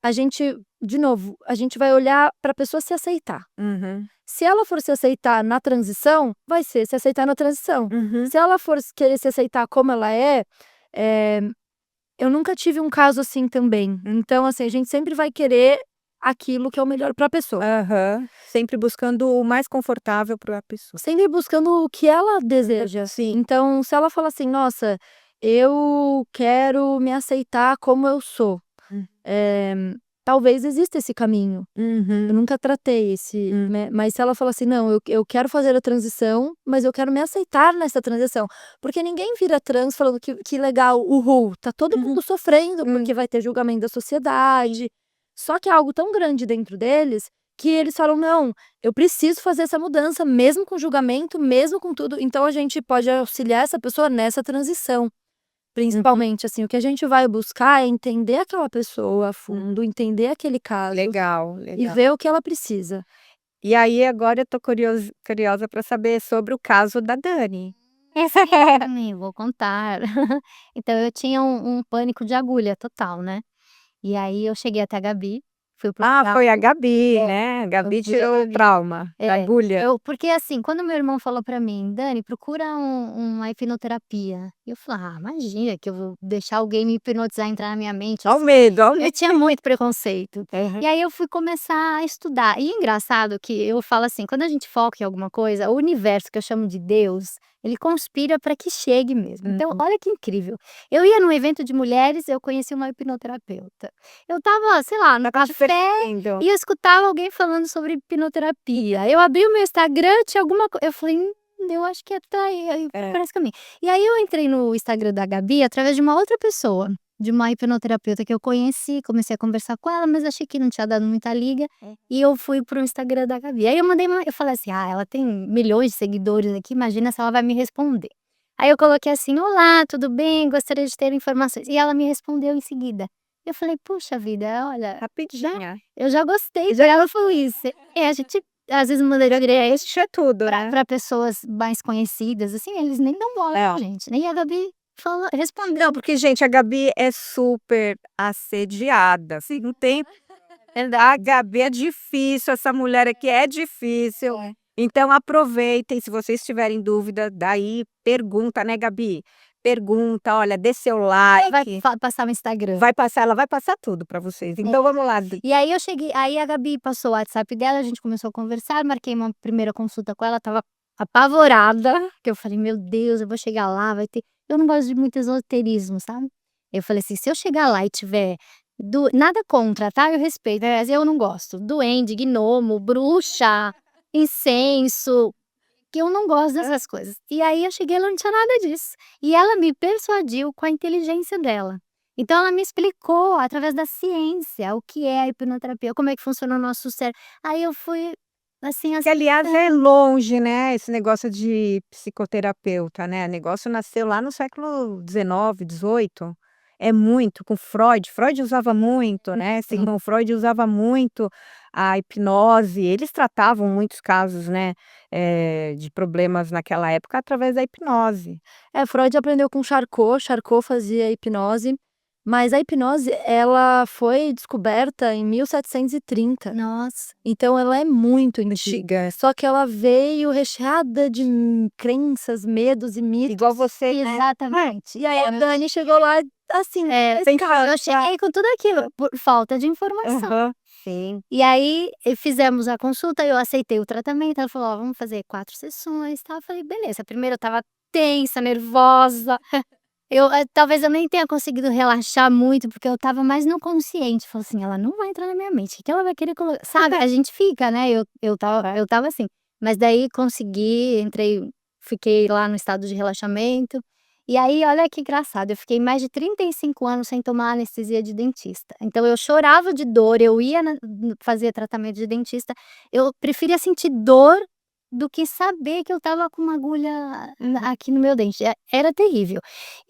a gente, de novo, a gente vai olhar para a pessoa se aceitar. Uhum, Se ela for se aceitar na transição, vai ser se aceitar na transição. uhum. Se ela for querer se aceitar como ela é, eu nunca tive um caso assim também. Então, assim, a gente sempre vai querer aquilo que é o melhor para a pessoa. Aham. Sempre buscando o mais confortável para a pessoa. Sempre buscando o que ela deseja. Sim. Então, se ela fala assim: "Nossa, eu quero me aceitar como eu sou", Hum. eh, talvez exista esse caminho. Eu Uhum. nunca tratei esse, né, mas se ela fala assim: "Não, eu quero fazer a transição, mas eu quero me aceitar nessa transição", porque ninguém vira trans falando: "Que legal, uhul", tá todo Uhum. mundo sofrendo, porque vai ter julgamento da sociedade. Só que é algo tão grande dentro deles, que eles falam: "Não, eu preciso fazer essa mudança, mesmo com julgamento, mesmo com tudo". Então a gente pode auxiliar essa pessoa nessa transição. Principalmente, assim, o que a gente vai buscar é entender aquela pessoa a fundo, entender aquele caso Legal, e legal. ver o que ela precisa. E aí agora eu tô curiosa para saber sobre o caso da Dani. Vou contar. Então eu tinha um pânico de agulha total, né. E aí eu cheguei até a Gabi, fui Ah, procurar foi a Gabi, é, né, a eu Gabi fui a tirou o Gabi. trauma da É, agulha. porque assim, quando meu irmão falou pra mim: "Dani, procura uma hipnoterapia", eu falei: "Ah, imagina que eu vou deixar alguém me hipnotizar, entrar na minha mente", Ó o medo, ó o eu medo. tinha muito preconceito. Aham. E aí eu fui começar a estudar. E engraçado que eu falo assim, quando a gente foca em alguma coisa, o universo, que eu chamo de Deus, ele conspira para que chegue mesmo. Então, Uhum. olha que incrível. Eu ia num evento de mulheres, eu conheci uma hipnoterapeuta. Eu estava, sei lá, no Estava te café perseguindo. e eu escutava alguém falando sobre hipnoterapia. Eu abri o meu Instagram, tinha alguma coisa. Eu falei, eu acho que aí É. parece caminho. E aí eu entrei no Instagram da Gabi através de uma outra pessoa, de uma hipnoterapeuta que eu conheci, comecei a conversar com ela, mas achei que não tinha dado muita liga, e eu fui pro Instagram da Gabi. Aí eu falei assim: "Ah, ela tem milhões de seguidores aqui, imagina se ela vai me responder". Aí eu coloquei assim: "Olá, tudo bem? Gostaria de ter informações", e ela me respondeu em seguida. Eu falei: "Puxa vida, olha, Rapidinha. eu já gostei". Já ela falou isso. A gente às vezes manda direto Isso é tudo, né? pra pessoas mais conhecidas, assim, eles nem dão bola É. pra gente, né, e a Gabi respondeu. Não, porque, gente, a Gabi é super assediada, assim, não tem a Gabi é difícil, essa mulher aqui é difícil. Então aproveitem, se vocês tiverem dúvida, daí pergunta, né, Gabi? Pergunta, olha, dê seu Vai like, passar o Instagram. ela vai passar tudo para vocês. Então vamos lá. E aí aí a Gabi passou o WhatsApp dela, a gente começou a conversar, marquei uma primeira consulta com ela, estava apavorada, que eu falei: "Meu Deus, eu vou chegar lá, vai ter", eu não gosto de muito esoterismo, sabe. Eu falei assim: "Se eu chegar lá e tiver nada contra, tá, eu respeito, mas eu não gosto, duende, gnomo, bruxa, incenso, que eu não gosto dessas coisas". E aí eu cheguei lá, não tinha nada disso. E ela me persuadiu com a inteligência dela. Então ela me explicou através da ciência o que é a hipnoterapia, como é que funciona o nosso cérebro. Aí eu fui, assim, Que aliás é longe, né, esse negócio de psicoterapeuta, né, o negócio nasceu lá no século XIX, XVIII, é muito, com Freud usava muito, né, Sigmund Freud usava muito a hipnose, eles tratavam muitos casos, né, de problemas naquela época através da hipnose. Freud aprendeu com Charcot fazia hipnose, mas a hipnose ela foi descoberta em 1730, Nossa. então ela é muito antiga. Antiga. Só que ela veio recheada de crenças, medos e mitos. Igual você, né. Exatamente. E aí a Dani chegou lá, assim, Sem eu cheguei com tudo aquilo, por falta de informação. Aham, sim. E aí, fizemos a consulta, eu aceitei o tratamento, ela falou: "Ó, vamos fazer 4 sessões", tal, eu falei: "Beleza". Primeiro eu estava tensa, nervosa, talvez eu nem tenha conseguido relaxar muito, porque eu estava mais no consciente, falei assim: "Ela não vai entrar na minha mente, o que que ela vai querer colocar", sabe, a gente fica, né, eu estava assim. Mas daí consegui, fiquei lá no estado de relaxamento, e aí olha que engraçado, eu fiquei mais de 35 anos sem tomar anestesia de dentista. Então eu chorava de dor, eu ia fazer tratamento de dentista, eu preferia sentir dor do que saber que eu estava com uma agulha aqui no meu dente, era terrível.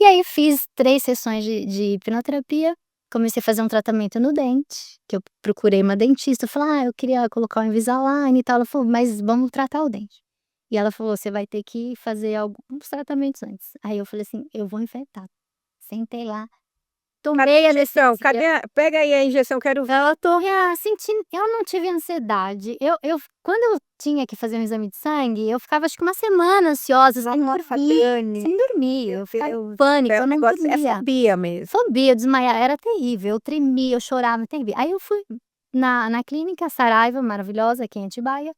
E aí fiz 3 sessões de hipnoterapia, comecei a fazer um tratamento no dente, que eu procurei uma dentista, falei: "Ah, eu queria colocar o Invisalign e tal", ela falou: "Mas vamos tratar o dente". E ela falou: "Você vai ter que fazer alguns tratamentos antes". Aí eu falei assim: "Eu vou enfrentar". Sentei lá, tomei Cadê a a injeção? anestesia. Pega aí a injeção, quero ver. Eu tô sentindo, eu não tive ansiedade, quando eu tinha que fazer um exame de sangue, eu ficava acho que uma semana ansiosa, sem Nossa, dormir, Dani, sem dormir, eu ficava em Deus, pânico, eu o não negócio é dormia. fobia mesmo. Fobia, desmaiar, era terrível, eu tremia, eu chorava, terrível. Aí eu fui na clínica Saraiva, maravilhosa, aqui em Atibaia,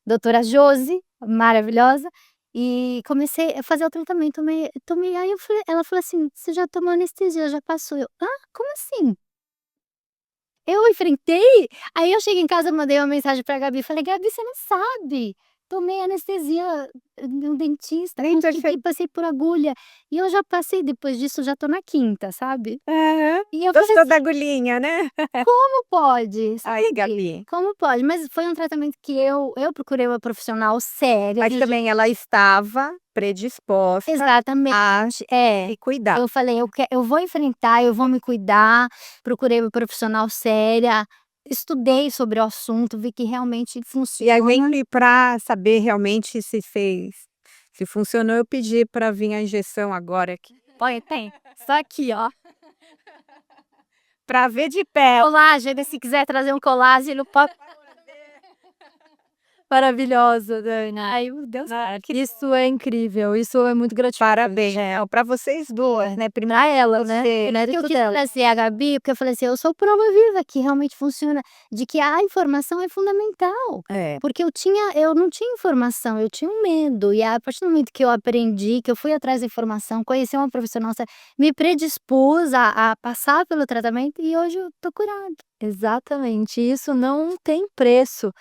doutora Josi, maravilhosa, e comecei a fazer o tratamento, tomei, aí ela falou assim: "Você já tomou anestesia, já passou", eu: "Hã? Como assim?". Eu enfrentei, aí eu cheguei em casa, mandei uma mensagem pra Gabi, falei: "Gabi, você não sabe, tomei anestesia no dentista, Nem consegui, perce passei por agulha", e eu já passei, depois disso, já tô na quinta, sabe. Aham. E eu falei Gostou da assim: agulhinha, né? "Como pode?", Aí, sabe, Gabi. como pode? Mas foi um tratamento que eu procurei uma profissional séria, Mas também ela estava predisposta exatamente, a é. se cuidar. Eu falei: eu vou enfrentar, eu vou me cuidar", procurei uma profissional séria, estudei sobre o assunto, vi que realmente E aí funciona. vem pra saber realmente se funcionou, eu pedi pra vir a injeção agora aqui, Olha, tem, só aqui, ó. pra ver de perto. Colágeno, se quiser trazer um colágeno, pode. Maravilhosa, Dani. Ai, deu Ah, certo. Isso é incrível, isso é muito gratificante. Parabéns, pra vocês duas, né, Pra ela, né, você o Que eu mérito quis dela. trazer a Gabi, porque eu falei assim: "Eu sou prova viva que realmente funciona, de que a informação é fundamental". é. Porque eu não tinha informação, eu tinha um medo, e a partir do momento que eu aprendi, que eu fui atrás da informação, conheci uma profissional, me predispus a passar pelo tratamento, e hoje eu tô curada. Exatamente, isso não tem preço.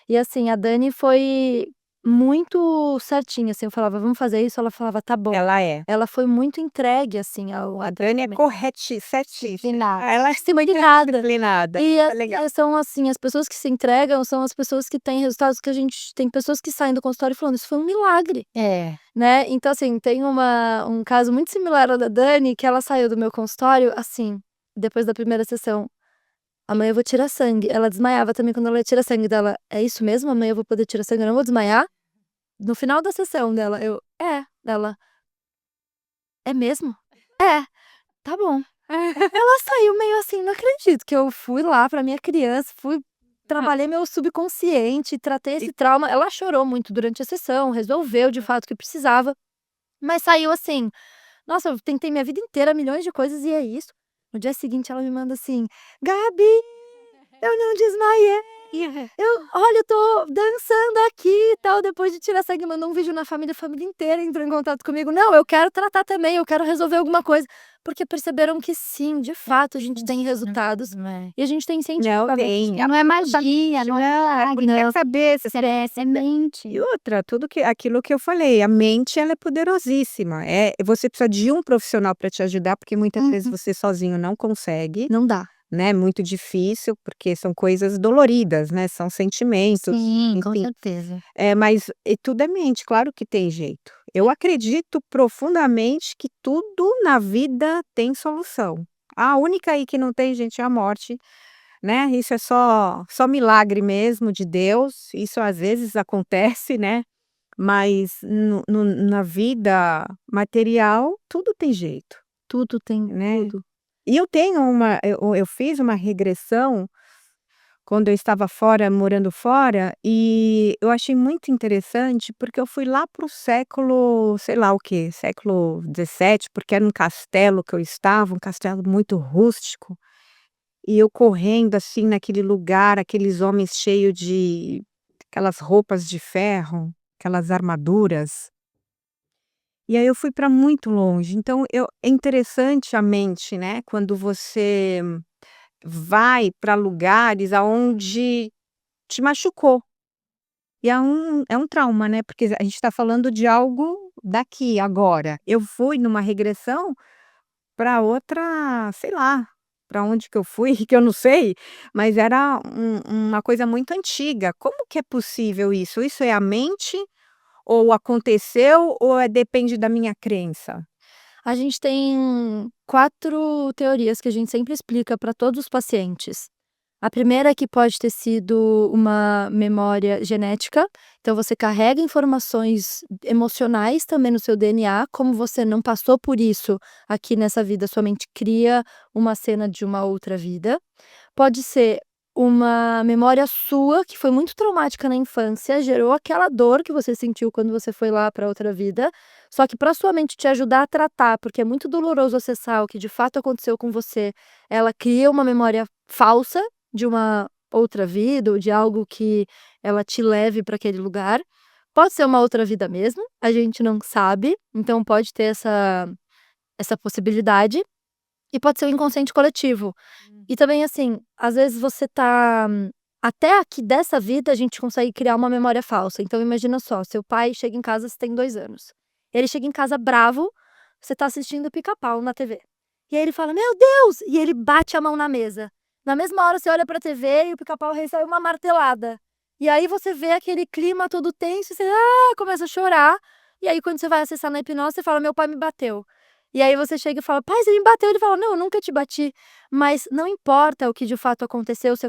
E assim, a Dani foi muito certinha, assim, eu falava: "Vamos fazer isso", ela falava: "Tá bom". Ela é. Ela foi muito entregue, assim, ao A Dani é tratamento. certíssima. Disciplinada. Ela é Disciplinada. disciplinada. E Isso é legal. são assim, as pessoas que se entregam são as pessoas que têm resultados que a gente tem pessoas que saem do consultório falando: "Isso foi um milagre", É. né. Então, assim, tem um caso muito similar ao da Dani, que ela saiu do meu consultório, assim, depois da primeira sessão: "Amanhã eu vou tirar sangue". Ela desmaiava também quando ela ia tirar sangue, dela: "É isso mesmo? Amanhã eu vou poder tirar sangue, eu não vou desmaiar?". No final da sessão dela, eu: "É". Dela: "É mesmo?". "É". "Tá bom". Ela saiu meio assim: "Não acredito que eu fui lá pra minha criança, trabalhei meu subconsciente, tratei esse trauma". Ela chorou muito durante a sessão, resolveu de fato o que precisava, mas saiu assim: "Nossa, eu tentei minha vida inteira, milhões de coisas e é isso". No dia seguinte ela me manda assim: "Gabi, eu não desmaiei. Olha, eu tô dançando aqui e tal, depois de tirar sangue", mandou um vídeo na família, a família inteira entrou em contato comigo. "Não, eu quero tratar também, eu quero resolver alguma coisa", porque perceberam que sim, de fato a gente tem resultados É. e a gente tem Não, cientificamente tem. Não é magia, não é Porque a milagre, cabeça é semente. e outra, tudo que aquilo que eu falei, a mente ela é poderosíssima, você precisa de um profissional para te ajudar, porque muitas vezes Uhum. você sozinho não consegue, não dá. né, muito difícil, porque são coisas doloridas, né, são sentimentos, Sim, com enfim. certeza. Mas tudo é mente, claro que tem jeito. Eu acredito profundamente que tudo na vida tem solução. A única aí que não tem, gente, é a morte, né, isso é só milagre mesmo de Deus, isso às vezes acontece, né, mas na vida material tudo tem jeito, Tudo tem né. tudo. E eu fiz uma regressão quando eu estava fora, morando fora, e eu achei muito interessante, porque eu fui lá para o século, sei lá o quê, século 17, porque era um castelo que eu estava, um castelo muito rústico, e eu correndo, assim, naquele lugar, aqueles homens cheios de aquelas roupas de ferro, aquelas armaduras, e aí eu fui para muito longe. Então é interessante a mente, né, quando você vai para lugares aonde te machucou. E é um trauma, né, porque a gente está falando de algo daqui, agora. Eu fui numa regressão para outra, sei lá, para onde que eu fui, que eu não sei, mas era uma coisa muito antiga. Como que é possível isso? Isso é a mente, ou aconteceu, ou depende da minha crença? A gente tem 4 teorias que a gente sempre explica para todos os pacientes. A primeira é que pode ter sido uma memória genética, então você carrega informações emocionais também no seu DNA, como você não passou por isso aqui nessa vida, sua mente cria uma cena de uma outra vida. Pode ser uma memória sua que foi muito traumática na infância, gerou aquela dor que você sentiu quando você foi lá para outra vida, só que para sua mente te ajudar a tratar, porque é muito doloroso acessar o que de fato aconteceu com você, ela cria uma memória falsa de uma outra vida ou de algo que ela te leve para aquele lugar. Pode ser uma outra vida mesmo, a gente não sabe, então pode ter essa possibilidade, e pode ser o inconsciente coletivo. E também, assim, às vezes você tá até aqui dessa vida a gente consegue criar uma memória falsa. Então imagina só, seu pai chega em casa, você tem 2 anos. Ele chega em casa bravo, você tá assistindo Pica-Pau na TV. E aí ele fala: "Meu Deus!", e ele bate a mão na mesa. Na mesma hora você olha pra TV e o Pica-Pau recebe uma martelada. E aí você vê aquele clima todo tenso e você, começa a chorar. E aí quando você vai acessar na hipnose, você fala: "Meu pai me bateu". E aí você chega e fala: "Pai, você me bateu". Ele fala: "Não, eu nunca te bati". Mas não importa o que de fato aconteceu, se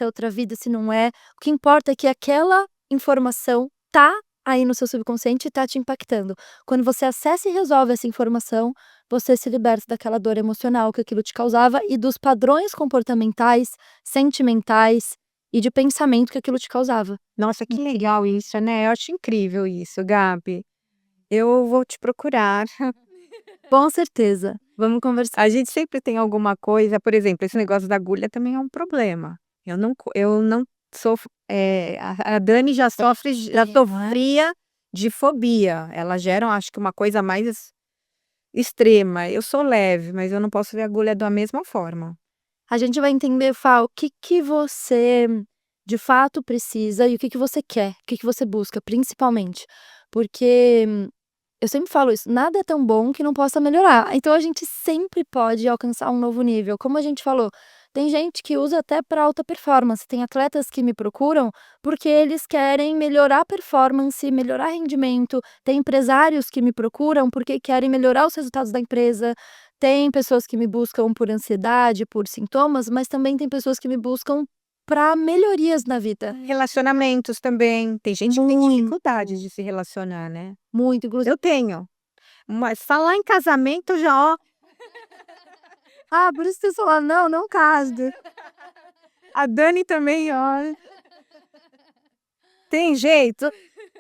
é outra vida, se não é. O que importa é que aquela informação tá aí no seu subconsciente e tá te impactando. Quando você acessa e resolve essa informação, você se liberta daquela dor emocional que aquilo te causava e dos padrões comportamentais, sentimentais e de pensamento que aquilo te causava. Nossa, que legal isso, né, eu acho incrível isso, Gabi. Eu vou te procurar. Com certeza. Vamos conversar. A gente sempre tem alguma coisa, por exemplo, esse negócio da agulha também é um problema. Eu não sofro, a Dani já sofria de fobia, elas geram acho que uma coisa mais extrema. Eu sou leve, mas eu não posso ver agulha da mesma forma. A gente vai entender, Fá, o que que você de fato precisa e o que que você quer, o que que você busca, principalmente. Porque eu sempre falo isso, nada é tão bom que não possa melhorar. Então a gente sempre pode alcançar um novo nível. Como a gente falou, tem gente que usa até para alta performance. Tem atletas que me procuram porque eles querem melhorar a performance, melhorar rendimento. Tem empresários que me procuram porque querem melhorar os resultados da empresa. Tem pessoas que me buscam por ansiedade, por sintomas, mas também tem pessoas que me buscam para melhorias na vida. Relacionamentos também. Tem gente que tem Muito. dificuldade de se relacionar, né? Muito, inclusive. Eu tenho. Mas falar em casamento já, ó. Ah, por isso que você falou, não, não case. A Dani também, ó. Tem jeito?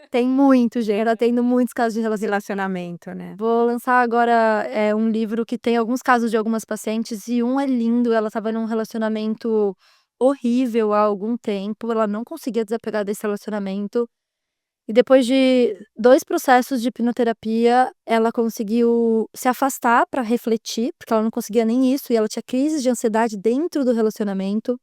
Tem muito, gente. Ela tendo muitos casos de Relacionamento, né? Vou lançar agora um livro que tem alguns casos de algumas pacientes e um é lindo. Ela estava num relacionamento horrível há algum tempo. Ela não conseguia desapegar desse relacionamento. E depois de 2 processos de hipnoterapia, ela conseguiu se afastar para refletir, porque ela não conseguia nem isso, e ela tinha crises de ansiedade dentro do relacionamento.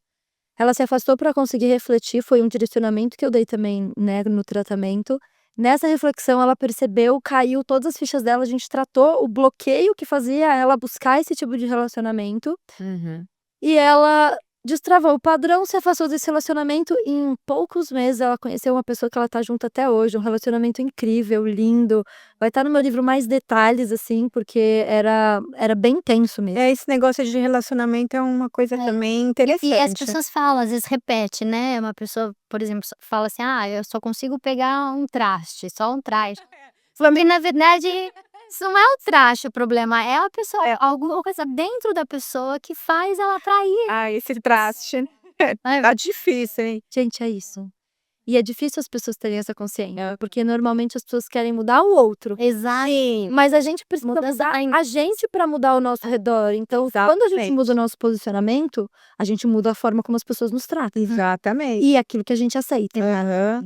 Ela se afastou para conseguir refletir, foi um direcionamento que eu dei também, né, no tratamento. Nessa reflexão ela percebeu, caiu todas as fichas dela, a gente tratou o bloqueio que fazia ela buscar esse tipo de relacionamento, Uhum. e ela destravou o padrão, se afastou desse relacionamento e em poucos meses ela conheceu uma pessoa que ela tá junto até hoje, um relacionamento incrível, lindo. Vai estar no meu livro mais detalhes, assim, porque era bem intenso mesmo. Esse negócio de relacionamento é uma coisa também interessante. E as pessoas falam, às vezes repete, né, uma pessoa, por exemplo, fala assim: "Ah, eu só consigo pegar um traste, só um traste". E na verdade, isso não é o traste o problema, é a pessoa, alguma coisa dentro da pessoa que faz ela atrair. Esse traste tá difícil, hein? Gente, é isso. E é difícil as pessoas terem essa consciência, porque normalmente as pessoas querem mudar o outro. Exato. Mas a gente precisa Mudança mudar a gente para mudar o nosso redor. Então, quando a gente Exatamente. muda o nosso posicionamento, a gente muda a forma como as pessoas nos tratam. Exatamente. E aquilo que a gente aceita. Aham.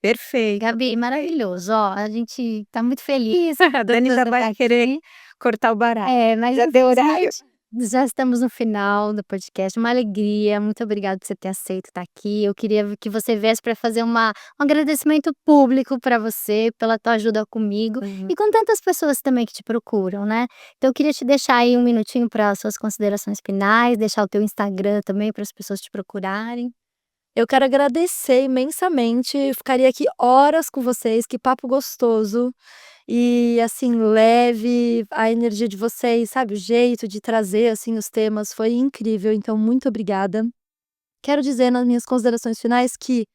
Perfeito. Gabi, maravilhoso, ó, a gente tá muito feliz. A Dani já vai querer cortar o barato. Mas Já deu horário. já estamos no final do podcast, uma alegria, muito obrigada por você ter aceito estar aqui. Eu queria que você viesse para fazer um agradecimento público para você, pela tua ajuda comigo e com tantas pessoas também que te procuram, né. Então eu queria te deixar aí um minutinho para suas considerações finais, deixar o teu Instagram também para as pessoas te procurarem. Eu quero agradecer imensamente, eu ficaria aqui horas com vocês, que papo gostoso. E assim, leve, a energia de vocês, sabe, o jeito de trazer, assim, os temas foi incrível, então muito obrigada. Quero dizer nas minhas considerações finais que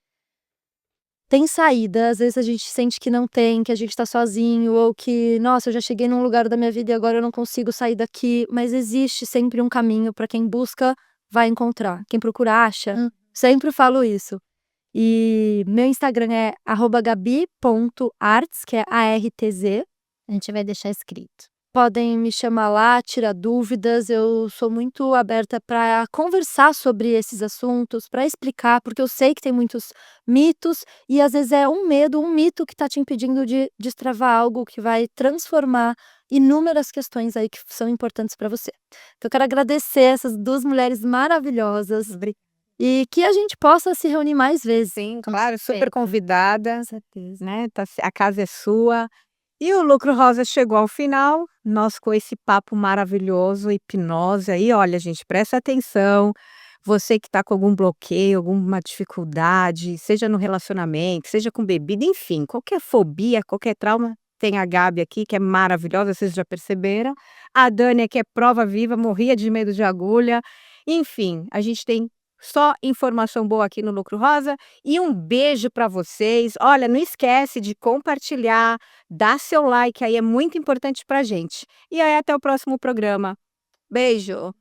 tem saída, às vezes a gente sente que não tem, que a gente tá sozinho ou que: "Nossa, eu já cheguei num lugar da minha vida e agora eu não consigo sair daqui", mas existe sempre um caminho para quem busca, vai encontrar, quem procura acha. Sempre falo isso. E meu Instagram é @gabi.artz, que é ARTZ. A gente vai deixar escrito. Podem me chamar lá, tirar dúvidas, eu sou muito aberta para conversar sobre esses assuntos, para explicar, porque eu sei que tem muitos mitos e às vezes é um medo, um mito que está te impedindo de destravar algo que vai transformar inúmeras questões aí que são importantes para você. Então eu quero agradecer essas 2 mulheres maravilhosas e que a gente possa se reunir mais vezes. Sim, Com claro, super certeza. convidada, Com certeza. né? A casa é sua. E o Lucro Rosa chegou ao final, nós com esse papo maravilhoso, hipnose aí, olha, gente, presta atenção. Você que está com algum bloqueio, alguma dificuldade, seja no relacionamento, seja com bebida, enfim, qualquer fobia, qualquer trauma, tem a Gabi aqui, que é maravilhosa, vocês já perceberam. A Dani, que é prova viva, morria de medo de agulha. Enfim, a gente tem só informação boa aqui no Lucro Rosa. E um beijo para vocês. Olha, não esquece de compartilhar, dar seu like aí, é muito importante pra gente. E aí, até o próximo programa. Beijo!